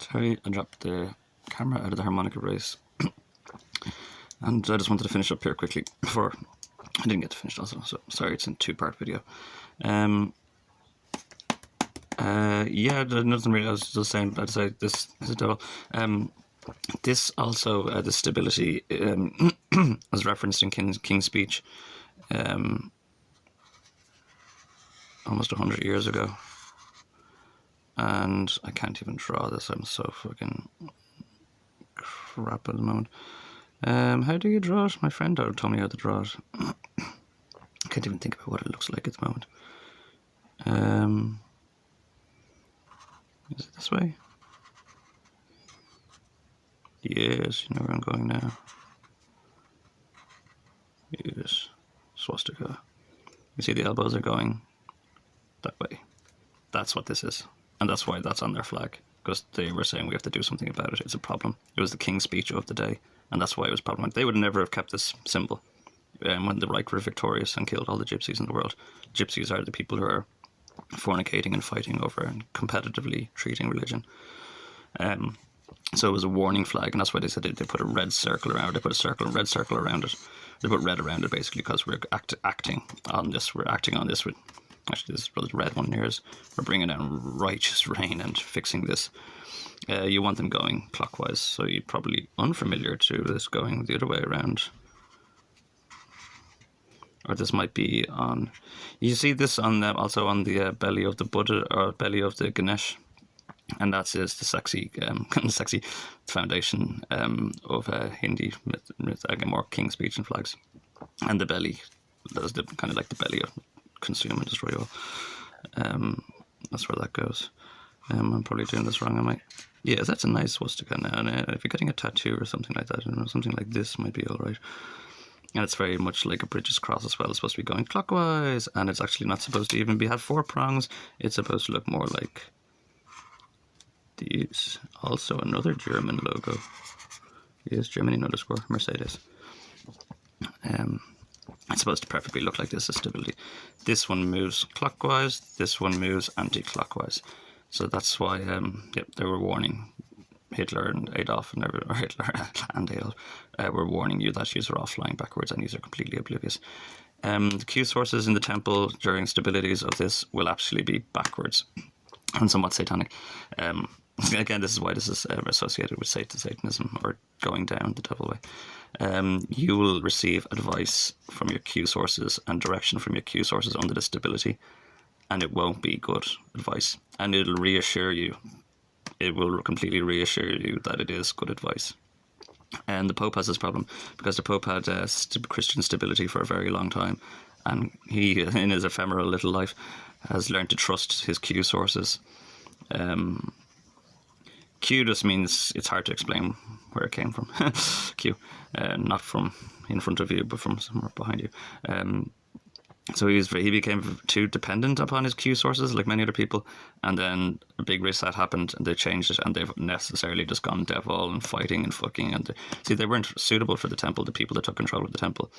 Sorry, I dropped the camera out of the harmonica brace. And I just wanted to finish up here quickly before I didn't get to finish also, so sorry, it's a two-part video. Yeah, nothing really. I was just saying, I'd say this is a double. This also, the stability was referenced in King's Speech almost 100 years ago. And I can't even draw this, I'm so fucking crap at the moment. How do you draw it? My friend told me how to draw it. I can't even think about what it looks like at the moment. Is it this way? Yes, you know where I'm going now. Yes, swastika. You see the elbows are going that way. That's what this is. And that's why that's on their flag. Because they were saying we have to do something about it. It's a problem. It was the King's Speech of the day. And that's why it was problematic. They would never have kept this symbol when the Reich were victorious and killed all the gypsies in the world. Gypsies are the people who are fornicating and fighting over and competitively treating religion. So it was a warning flag, and that's why they said they put a red circle around it. They put a red circle around it. They put red around it basically because we're acting on this. We're acting on this with, actually this is the red one here, is we're bringing down righteous rain and fixing this. You want them going clockwise, so you're probably unfamiliar to this going the other way around. Or this might be on, you see this on also on the belly of the Buddha, or belly of the Ganesh. And that is the sexy foundation of Hindi myth, again, more King's Speech and flags. And the belly, that is kind of like the belly of consume and destroy all. That's where that goes. I'm probably doing this wrong, am I? Yeah, that's a nice swastika now. And if you're getting a tattoo or something like that, I don't know, something like this might be alright. And it's very much like a British cross as well. It's supposed to be going clockwise, and it's actually not supposed to even have 4 prongs. It's supposed to look more like these. Also another German logo. Yes, Germany _ Mercedes. It's supposed to perfectly look like this, is stability. This one moves clockwise, this one moves anti-clockwise. So that's why they were warning Hitler and Adolf, and Adolf were warning you that you are all flying backwards, and you are completely oblivious. The Q sources in the temple during stabilities of this will actually be backwards and somewhat satanic. Again, this is why this is associated with Satanism, or going down the devil way. You will receive advice from your Q sources and direction from your Q sources under the stability, and it won't be good advice. And it'll reassure you. It will completely reassure you that it is good advice. And the Pope has this problem because the Pope had Christian stability for a very long time, and he, in his ephemeral little life, has learned to trust his Q sources. Q just means it's hard to explain where it came from. Q, not from in front of you, but from somewhere behind you. So he became too dependent upon his Q sources, like many other people, and then a big reset happened, and they changed it, and they've necessarily just gone devil and fighting and fucking. And they weren't suitable for the temple, the people that took control of the temple,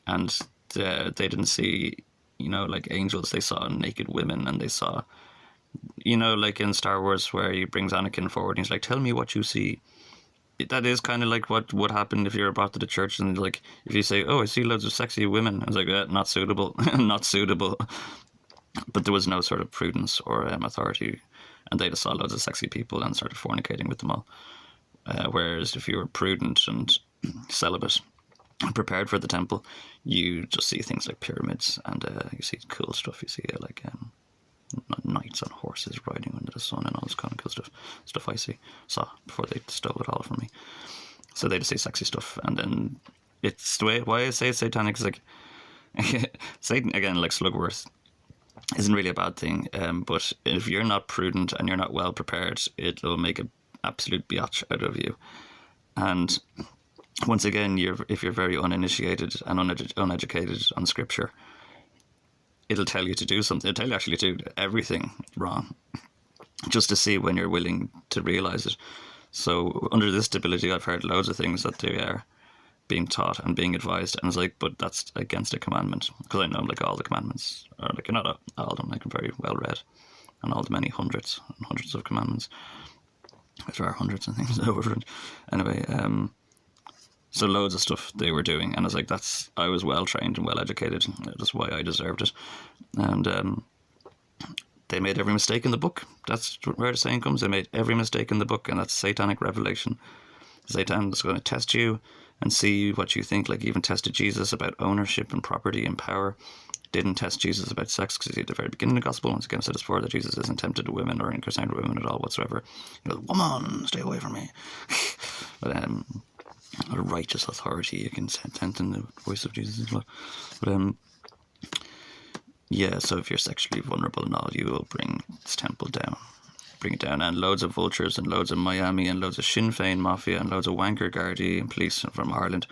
and they didn't see, like angels. They saw naked women, and they saw, like in Star Wars where he brings Anakin forward, and he's like, "Tell me what you see." That is kind of like what would happen if you're brought to the church, and like if you say, "Oh, I see loads of sexy women," I was like, "Not suitable, not suitable." But there was no sort of prudence or authority, and they just saw loads of sexy people and started fornicating with them all. Whereas if you were prudent and celibate and prepared for the temple, you just see things like pyramids, and you see cool stuff. You see like knights on horses riding under the sun and all this kind of cool stuff I saw before they stole it all from me. So they just say sexy stuff, and then it's the way why I say satanic is like Satan, again, like Slugworth, isn't really a bad thing, but if you're not prudent and you're not well prepared, it'll make an absolute biatch out of you. And once again, if you're very uninitiated and uneducated on scripture, it'll tell you to do something. It'll tell you actually to do everything wrong, just to see when you're willing to realize it. So under this stability, I've heard loads of things that they are being taught and being advised, and it's like, but that's against a commandment. Because I know, like, all the commandments are like, not all of them, like, very well read, and all the many hundreds and hundreds of commandments. There are hundreds of things over it. Anyway, so loads of stuff they were doing, and I was like, I was well trained and well educated. That's why I deserved it. And they made every mistake in the book. That's where the saying comes. They made every mistake in the book, and that's satanic revelation. Satan is going to test you and see what you think. Like, he even tested Jesus about ownership and property and power. Didn't test Jesus about sex, because at the very beginning of the gospel, once again, I said this before, that Jesus isn't tempted to women or concerned with women at all whatsoever. He goes, woman, stay away from me. But a righteous authority against intent in the voice of Jesus as well. But yeah, so if you're sexually vulnerable and all, you will bring this temple down. Bring it down. And loads of vultures and loads of Miami and loads of Sinn Féin mafia and loads of wanker Gardaí and police from Ireland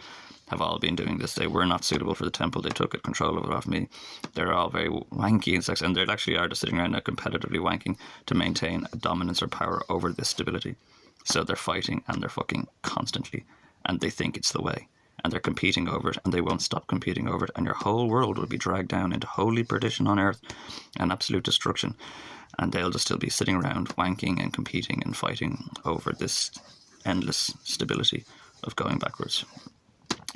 have all been doing this. They were not suitable for the temple. They took control of it off me. They're all very wanky and sexy, and they actually are just sitting around now competitively wanking to maintain a dominance or power over this stability. So they're fighting and they're fucking constantly, and they think it's the way. And they're competing over it, and they won't stop competing over it, and your whole world will be dragged down into holy perdition on earth and absolute destruction, and they'll just still be sitting around wanking and competing and fighting over this endless stability of going backwards.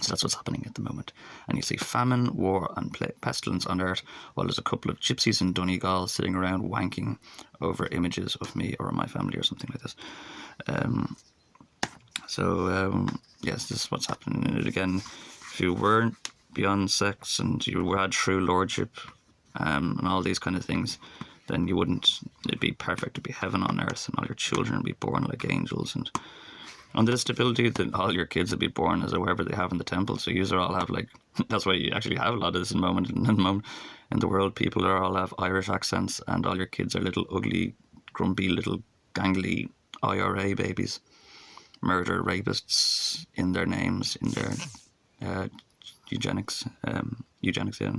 So that's what's happening at the moment. And you see famine, war and pestilence on earth, while there's a couple of gypsies in Donegal sitting around wanking over images of me or my family or something like this. Yes, this is what's happening. And again, if you weren't beyond sex and you had true lordship and all these kind of things, then you wouldn't, it'd be perfect to be heaven on earth, and all your children would be born like angels, and under the stability that all your kids would be born as whoever they have in the temple. So you all have, like, that's why you actually have a lot of this in the world. People all have Irish accents, and all your kids are little ugly, grumpy, little gangly IRA babies. Murder rapists in their names, in their eugenics. Eugenics, yeah.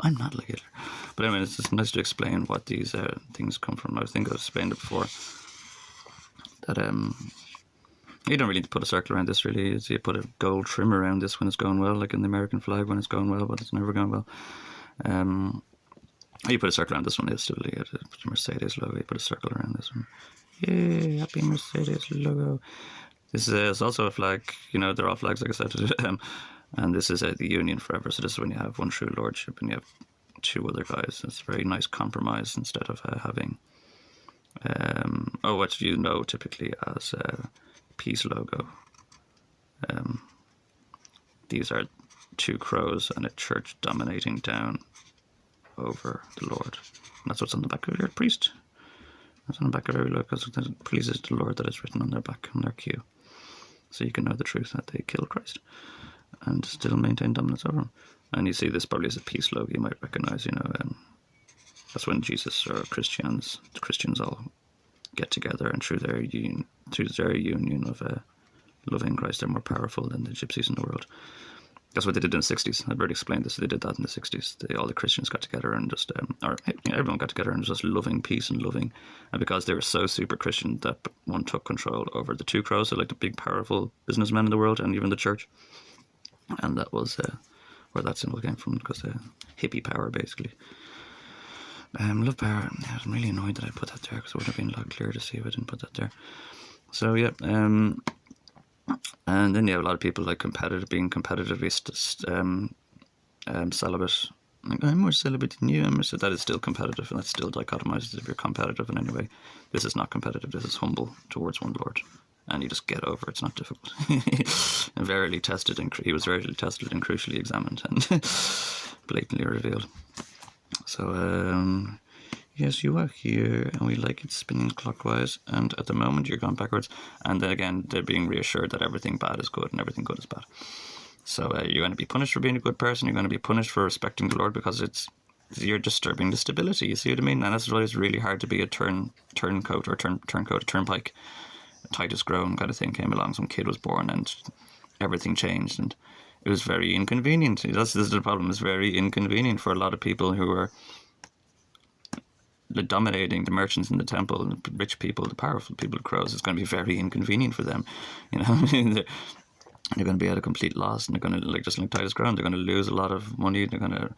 I'm not like Hitler. But anyway, it's just nice to explain what these things come from. I think I've explained it before. That you don't really need to put a circle around this, really. You put a gold trim around this when it's going well, like in the American flag when it's going well, but it's never going well. You put a circle around this one, it's still the Mercedes logo. You put a circle around this one. Yay, happy Mercedes logo. This is also a flag, they're all flags, like I said, and this is the Union forever. So this is when you have one true lordship and you have two other guys. It's a very nice compromise instead of having, what you know typically as a peace logo. These are two crows and a church dominating down over the Lord. And that's what's on the back of your priest. That's on the back of every logo, because it pleases the Lord that it's written on their back, on their queue. So you can know the truth that they killed Christ and still maintain dominance over him. And you see this probably as a peace logo you might recognise, that's when Jesus or the Christians all get together, and through their union of loving Christ, they're more powerful than the gypsies in the world. That's what they did in the 60s. I've already explained this. They did that in the 60s. All the Christians got together and just, everyone got together and was just loving peace and loving. And because they were so super Christian, that one took control over the two crows, so like the big powerful businessmen in the world and even the church. And that was where that symbol came from, because hippie power, basically. Love power. I was really annoyed that I put that there, because it would have been a lot clearer to see if I didn't put that there. So, yeah. And then you have a lot of people like being competitively celibate. Like, I'm more celibate than you. That is still competitive, and that still dichotomizes if you're competitive in any way. This is not competitive. This is humble towards one Lord, and you just get over it. It's not difficult. And verily tested, and he was verily tested and crucially examined and blatantly revealed. So, yes, you are here, and we like it spinning clockwise, and at the moment you're going backwards, and then again they're being reassured that everything bad is good and everything good is bad. So you're going to be punished for being a good person, you're going to be punished for respecting the Lord, because you're disturbing the stability, you see what I mean? And that's why it's really hard to be a turnpike. Titus Grown kind of thing came along, some kid was born and everything changed, and it was very inconvenient. This is the problem, it's very inconvenient for a lot of people who are dominating the merchants in the temple, the rich people, the powerful people, the crows. It's going to be very inconvenient for them. They're going to be at a complete loss, and they're going to, just like Titus Ground, they're going to lose a lot of money. They're going to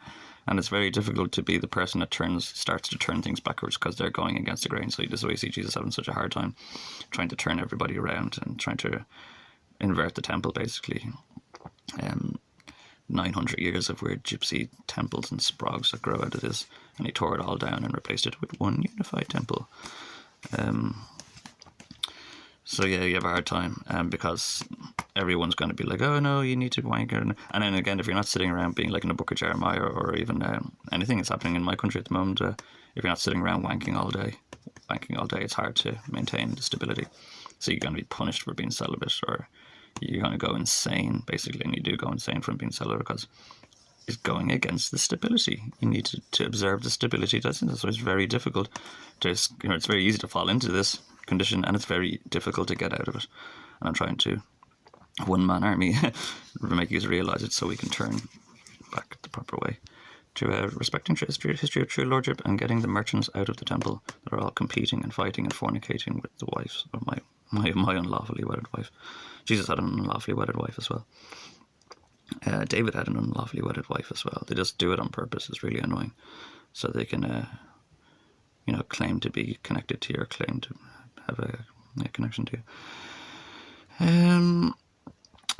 And it's very difficult to be the person that starts to turn things backwards because they're going against the grain. So this is why you see Jesus having such a hard time trying to turn everybody around and trying to invert the temple, basically. 900 years of weird gypsy temples and sprogs that grow out of this, and he tore it all down and replaced it with one unified temple. So yeah, you have a hard time because everyone's going to be like, oh no, you need to wank it. And then again, if you're not sitting around being like in the book of Jeremiah or even anything that's happening in my country at the moment, if you're not sitting around wanking all day, it's hard to maintain the stability. So you're going to be punished for being celibate, or you're going to go insane, basically, and you do go insane from being celibate because it's going against the stability. You need to observe the stability. That's why it's very difficult. It's very easy to fall into this condition, and it's very difficult to get out of it. And I'm trying to one-man army make you realise it so we can turn back the proper way to respecting history of true lordship and getting the merchants out of the temple that are all competing and fighting and fornicating with the wives of my unlawfully wedded wife. Jesus had an unlawfully wedded wife as well. David had an unlawfully wedded wife as well. They just do it on purpose. It's really annoying. So they can, claim to be connected to you or claim to have a connection to you.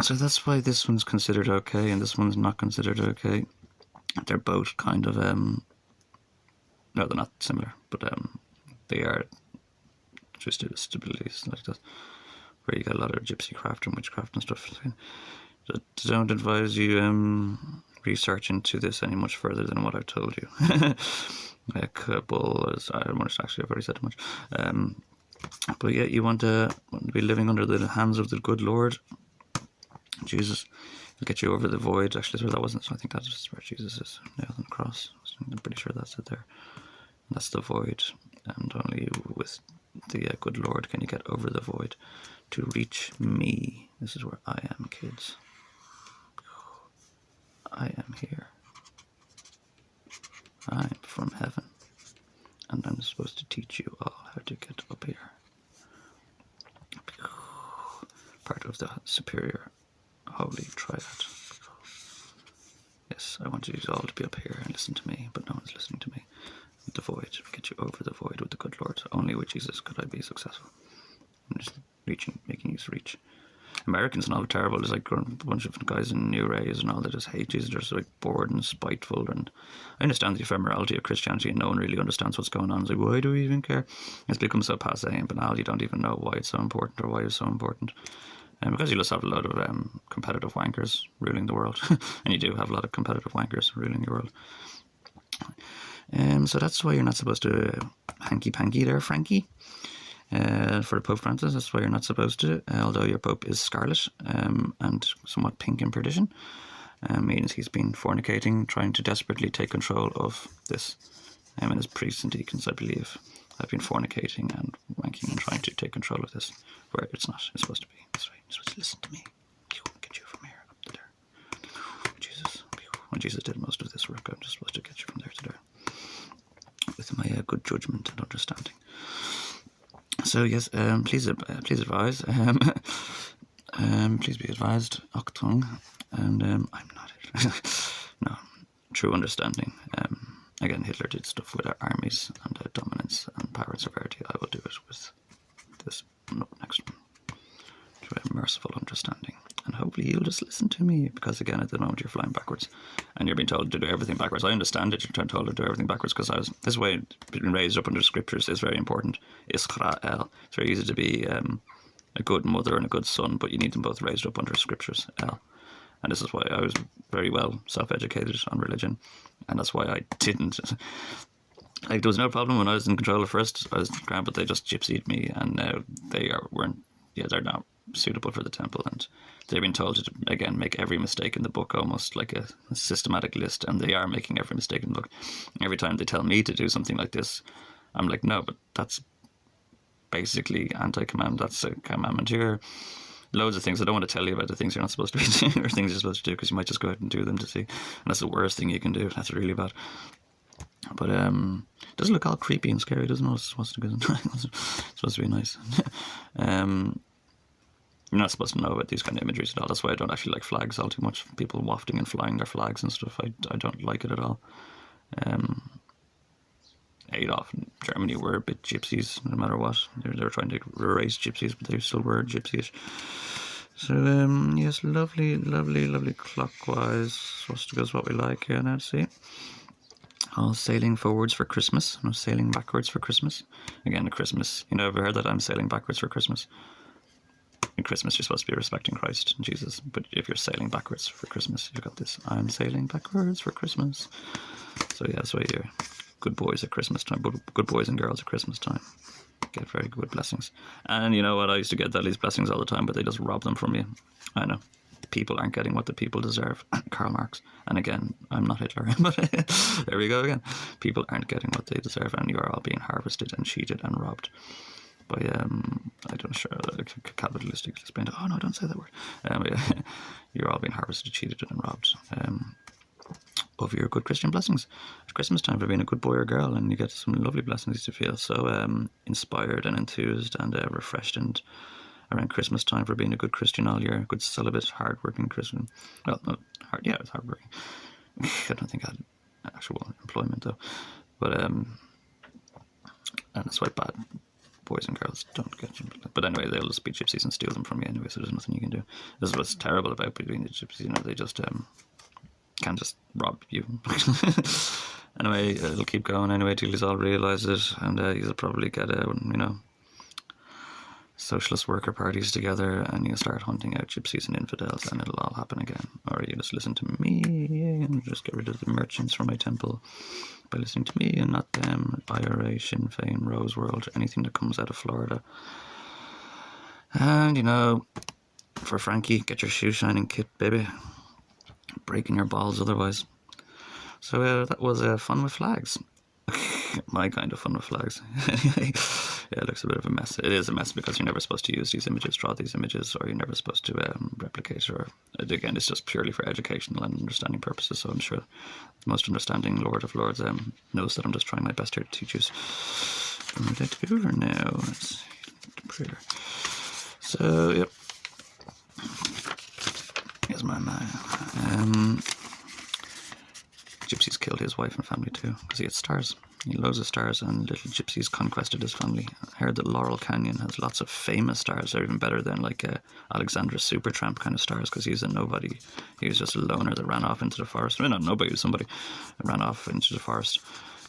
So that's why this one's considered okay and this one's not considered okay. They're both kind of, no, they're not similar, but they are just stabilities like that, where you get a lot of gypsy craft and witchcraft and stuff. Don't advise you research into this any much further than what I've told you. I've already said too much. But yeah, you want to be living under the hands of the good Lord. Jesus will get you over the void. Actually, so that wasn't. So I think that's where Jesus is nailed on the cross. I'm pretty sure that's it there. That's the void, and only with the good Lord can you get over the void to reach me. This is where I am, kids. I am here. I'm from heaven, and I'm supposed to teach you all how to get up here. Part of the superior holy triad. Yes, I want you all to be up here and listen to me, but no one's listening to me. The void, get you over the void with the good Lord. Only with Jesus could I be successful. I'm just making you reach. Americans and all are terrible. There's like a bunch of guys in New Rays and all that just hate Jesus. They're just like bored and spiteful. And I understand the ephemerality of Christianity, and no one really understands what's going on. It's like, why do we even care? It's become so passé and banal. You don't even know why it's so important or why it's so important. Because you just have a lot of competitive wankers ruling the world, and you do have a lot of competitive wankers ruling your world. So that's why you're not supposed to hanky-panky there, Frankie. For the Pope Francis, that's why you're not supposed to, although your Pope is scarlet and somewhat pink in perdition. Means he's been fornicating, trying to desperately take control of this. And his priests and deacons, I believe, have been fornicating and wanking and trying to take control of this, where it's not. It's supposed to be this way. You're supposed to listen to me. Get you from here up to there. Jesus. When Jesus did most of this work, I'm just supposed to get you from there to there. With my good judgment and understanding. So yes, please advise. Please be advised, Octung, and I'm not it. No, true understanding. Again, Hitler did stuff with our armies and dominance and power and severity. I will do it with this next one. To a merciful understanding. And hopefully you'll just listen to me, because again, at the moment you're flying backwards and you're being told to do everything backwards. I understand it, you're told to do everything backwards, because this way being raised up under the scriptures is very important. Israel. It's very easy to be a good mother and a good son, but you need them both raised up under scriptures. And this is why I was very well self-educated on religion, and that's why I didn't. Like, there was no problem when I was in control at first. I was grand, but they just gypsied me, and now they're not suitable for the temple, and they've been told to, again, make every mistake in the book, almost like a systematic list, and they are making every mistake in the book. Every time they tell me to do something like this, I'm like, no, but that's basically anti-command. That's a commandment here. Loads of things. I don't want to tell you about the things you're not supposed to be doing or things you're supposed to do, because you might just go out and do them to see, and that's the worst thing you can do. That's really bad. But it doesn't look all creepy and scary, doesn't it? It's supposed to be nice. You're not supposed to know about these kind of imageries at all. That's why I don't actually like flags all too much. People wafting and flying their flags and stuff. I don't like it at all. Adolf and Germany were a bit gypsies, no matter what. They were trying to erase gypsies, but they still were gypsies. So, yes, lovely, lovely, lovely clockwise swastikas, what we like here now, see. All sailing forwards for Christmas, no sailing backwards for Christmas. Again, Christmas, ever heard that I'm sailing backwards for Christmas? In Christmas, you're supposed to be respecting Christ and Jesus, but if you're sailing backwards for Christmas, you've got this, I'm sailing backwards for Christmas. So, yeah, that's why you're good boys at Christmas time, good boys and girls at Christmas time. Get very good blessings. And you know what? I used to get these blessings all the time, but they just rob them from you. I know. People aren't getting what the people deserve. Karl Marx. And again, I'm not Hitler, but there we go again. People aren't getting what they deserve, and you are all being harvested and cheated and robbed by, I don't know, sure, capitalistic explained. Oh no, don't say that word. You're all being harvested, cheated, and robbed. Of your good Christian blessings. It's Christmas time for being a good boy or girl, and you get some lovely blessings to feel so inspired and enthused and refreshed and around Christmas time for being a good Christian all year, good celibate, hard-working Christian. Well, not hard, yeah, it's hard-working. I don't think I had actual employment though, but and that's why bad boys and girls don't get you. But anyway, they'll just be gypsies and steal them from you anyway, so there's nothing you can do. This is what's terrible about being the gypsies, they just can just rob you. Anyway, it'll keep going anyway till he's all realise it, and he'll probably get socialist worker parties together, and you'll start hunting out gypsies and infidels, and it'll all happen again. Or you just listen to me and just get rid of the merchants from my temple by listening to me and not them. IRA, Sinn Féin, Rose World, anything that comes out of Florida. And for Frankie, get your shoe shining kit, baby. Breaking your balls otherwise. So that was fun with flags. My kind of fun with flags. Yeah, it looks a bit of a mess. It is a mess because you're never supposed to use these images, draw these images, or you're never supposed to replicate, or again, it's just purely for educational and understanding purposes. So I'm sure the most understanding Lord of Lords knows that I'm just trying my best here to teach you. I'd like to go over now. Let's see. Prayer. So, yep. Here's my man. Gypsies killed his wife and family too, because he had stars. He had loads of stars, and little gypsies conquested his family. I heard that Laurel Canyon has lots of famous stars. They're even better than like Alexandra Supertramp kind of stars, because he's a nobody. He was just a loner that ran off into the forest. Well, not nobody, was somebody that ran off into the forest,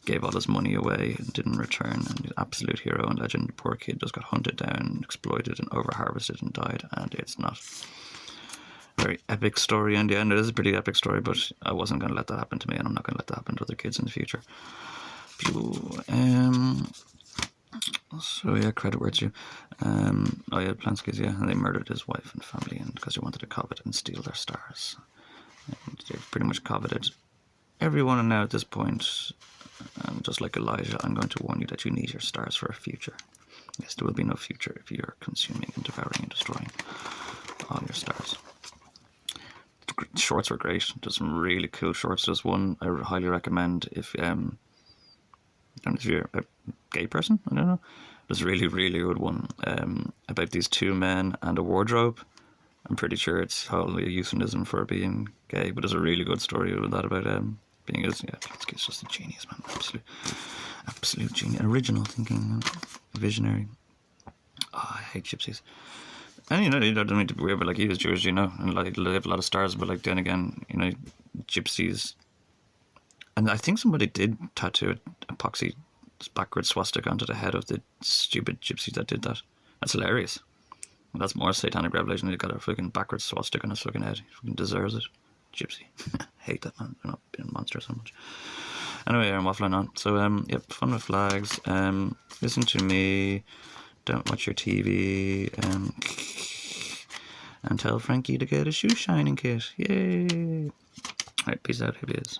gave all his money away, and didn't return. And he's an absolute hero and legend. The poor kid just got hunted down, exploited, and over-harvested and died. And it's not very epic story in the end. It is a pretty epic story, but I wasn't going to let that happen to me, and I'm not going to let that happen to other kids in the future. So yeah, credit where it's due. Oh yeah, Plansky's, yeah, and they murdered his wife and family, and because they wanted to covet and steal their stars. And they've pretty much coveted everyone, and now at this point, just like Elijah, I'm going to warn you that you need your stars for a future. Yes, there will be no future if you're consuming and devouring and destroying all your stars. The shorts were great. There's some really cool shorts. There's one I highly recommend if you're a gay person, I don't know. There's a really, really good one about these two men and a wardrobe. I'm pretty sure it's totally a euphemism for being gay, but there's a really good story with that about being it's just a genius, man. Absolute genius. Original thinking, visionary. Oh, I hate gypsies. And you don't mean to be weird, but like he was Jewish, and like they have a lot of stars, but like then again, gypsies. And I think somebody did tattoo an epoxy backward swastika onto the head of the stupid gypsy that did that. That's hilarious. Well, that's more satanic revelation. He got a fucking backward swastika on his fucking head. He fucking deserves it. Gypsy. Hate that, man. They're not being a monster so much. Anyway, I'm waffling on. So, yep, fun with flags. Listen to me. Don't watch your TV. And tell Frankie to get a shoe shining kit. Yay! Alright, peace out, hippies.